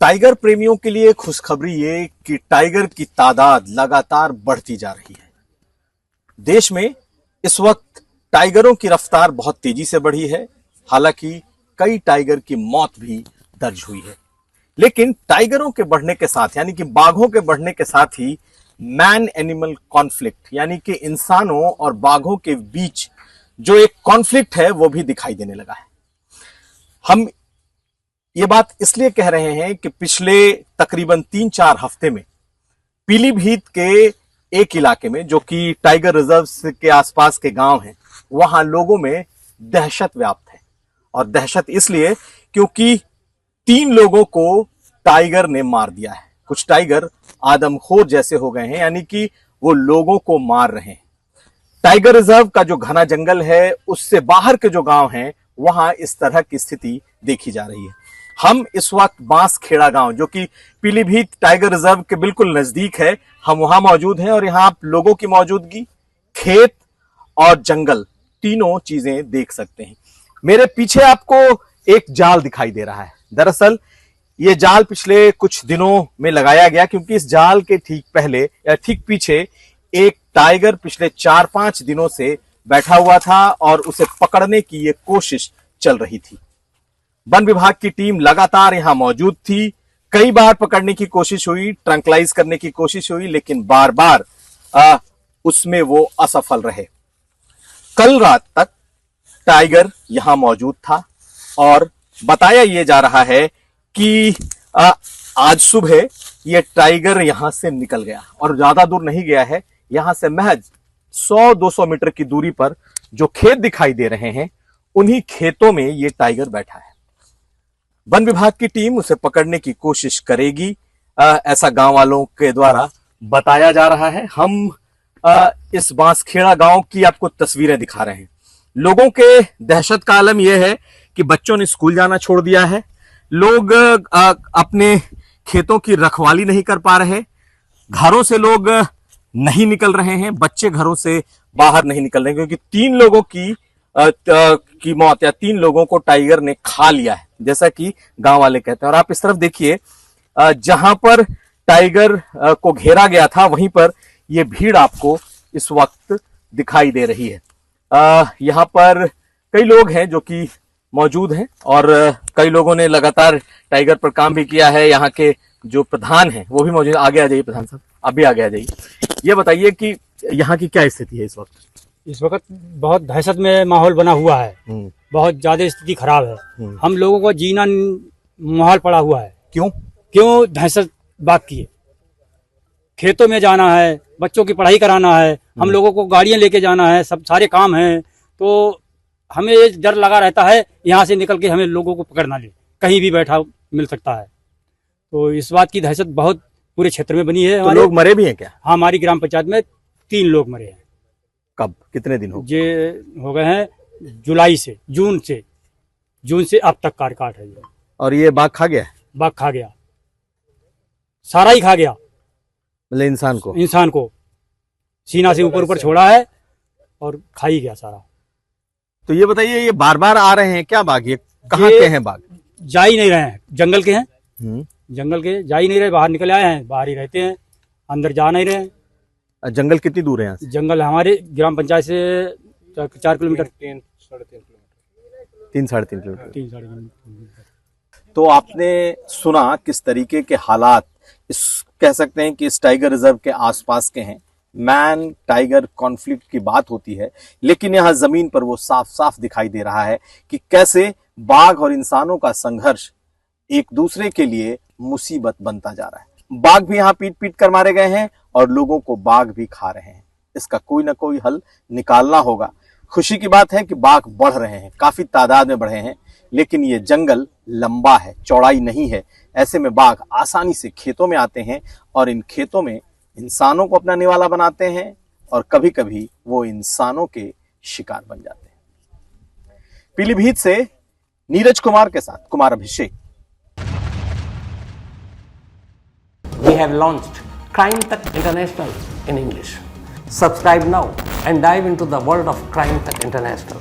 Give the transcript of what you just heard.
Tiger प्रेमियों के लिए खुशखबरी ये कि टाइगर की तादाद लगातार बढ़ती जा रही है। देश में इस वक्त टाइगरों की रफ्तार बहुत तेजी से बढ़ी है। हालांकि कई टाइगर की मौत भी दर्ज हुई है, लेकिन टाइगरों के बढ़ने के साथ यानी कि बाघों के बढ़ने के साथ ही मैन एनिमल कॉन्फ्लिक्ट यानी कि इंसानों और बाघों के बीच जो एक कॉन्फ्लिक्ट है वो भी दिखाई देने लगा है। हम ये बात इसलिए कह रहे हैं कि पिछले तकरीबन 3-4 हफ्ते में पीलीभीत के एक इलाके में जो कि टाइगर रिजर्व के आसपास के गांव हैं, वहां लोगों में दहशत व्याप्त है। और दहशत इसलिए क्योंकि 3 लोगों को टाइगर ने मार दिया है। कुछ टाइगर आदमखोर जैसे हो गए हैं, यानी कि वो लोगों को मार रहे हैं। टाइगर रिजर्व का जो घना जंगल है उससे बाहर के जो गांव हैं वहां इस तरह की स्थिति देखी जा रही है। हम इस वक्त बांसखेड़ा गांव जो कि पीलीभीत टाइगर रिजर्व के बिल्कुल नजदीक है, हम वहां मौजूद हैं और यहां आप लोगों की मौजूदगी, खेत और जंगल तीनों चीजें देख सकते हैं। मेरे पीछे आपको एक जाल दिखाई दे रहा है। दरअसल ये जाल पिछले कुछ दिनों में लगाया गया क्योंकि इस जाल के ठीक पहले या ठीक पीछे एक टाइगर पिछले 4-5 दिनों से बैठा हुआ था और उसे पकड़ने की ये कोशिश चल रही थी। वन विभाग की टीम लगातार यहां मौजूद थी। कई बार पकड़ने की कोशिश हुई, ट्रंकलाइज करने की कोशिश हुई, लेकिन बार बार उसमें वो असफल रहे। कल रात तक टाइगर यहां मौजूद था और बताया यह जा रहा है कि आज सुबह यह टाइगर यहां से निकल गया और ज्यादा दूर नहीं गया है। यहां से महज 100-200 मीटर की दूरी पर जो खेत दिखाई दे रहे हैं उन्हीं खेतों में यह टाइगर बैठा है। वन विभाग की टीम उसे पकड़ने की कोशिश करेगी, ऐसा गांव वालों के द्वारा बताया जा रहा है। हम इस बांसखेड़ा गांव की आपको तस्वीरें दिखा रहे हैं। लोगों के दहशत का आलम यह है कि बच्चों ने स्कूल जाना छोड़ दिया है, लोग अपने खेतों की रखवाली नहीं कर पा रहे, घरों से लोग नहीं निकल रहे हैं, बच्चे घरों से बाहर नहीं निकल रहे क्योंकि 3 लोगों की मौत या 3 लोगों को टाइगर ने खा लिया है, जैसा कि गांव वाले कहते हैं। और आप इस तरफ देखिए, जहां पर टाइगर को घेरा गया था वहीं पर यह भीड़ आपको इस वक्त दिखाई दे रही है। यहां पर कई लोग हैं जो कि मौजूद हैं और कई लोगों ने लगातार टाइगर पर काम भी किया है। यहाँ के जो प्रधान हैं वो भी मौजूद। आगे आ जाइए प्रधान साहब, आप भी आगे आ जाइए। ये बताइए कि यहाँ की क्या स्थिति है इस वक्त? इस वक्त बहुत दहशत में माहौल बना हुआ है, बहुत ज्यादा स्थिति खराब है। हम लोगों को जीना माहौल पड़ा हुआ है। क्यों दहशत बात की है। खेतों में जाना है, बच्चों की पढ़ाई कराना है, हम लोगों को गाड़ियां लेके जाना है, सब सारे काम हैं, तो हमें ये डर लगा रहता है यहाँ से निकल के हमें लोगों को पकड़ ना ले, कहीं भी बैठा मिल सकता है। तो इस बात की दहशत बहुत पूरे क्षेत्र में बनी है। तो लोग मरे भी हैं क्या? हाँ, हमारी ग्राम पंचायत में 3 लोग मरे हैं। कब, कितने दिन हो? ये हो गए हैं जून से अब तक कार्यकाल है ये। और ये बाघ खा गया? बाघ खा गया, सारा ही खा गया। मतलब इंसान को सीना से ऊपर छोड़ा है और खा ही गया सारा। तो ये बताइए, ये बार बार आ रहे हैं क्या बाघ? ये कहाँ के हैं बाघ? जा ही नहीं रहे हैं, जंगल के हैं। जंगल के जा ही नहीं रहे, बाहर निकल आए हैं, बाहर ही रहते हैं, अंदर जा नहीं रहे। जंगल कितनी दूर है यहाँ से? जंगल हमारे ग्राम पंचायत से 4 किलोमीटर, 3-3.5 किलोमीटर। तो आपने सुना किस तरीके के हालात कह सकते हैं कि इस टाइगर रिजर्व के आसपास के हैं। मैन टाइगर कॉन्फ्लिक्ट की बात होती है, लेकिन यहाँ जमीन पर वो साफ साफ दिखाई दे रहा है कि कैसे बाघ और इंसानों का संघर्ष एक दूसरे के लिए मुसीबत बनता जा रहा है। बाघ भी यहाँ पीट पीट कर मारे गए हैं और लोगों को बाघ भी खा रहे हैं। इसका कोई ना कोई हल निकालना होगा। खुशी की बात है कि बाघ बढ़ रहे हैं, काफी तादाद में बढ़े हैं, लेकिन ये जंगल लंबा है, चौड़ाई नहीं है। ऐसे में बाघ आसानी से खेतों में आते हैं और इन खेतों में इंसानों को अपना निवाला बनाते हैं और कभी कभी वो इंसानों के शिकार बन जाते हैं। पीलीभीत से नीरज कुमार के साथ Kumar Abhishek. We have launched Crime Tech International in English. Subscribe now and dive into the world of Crime Tech International.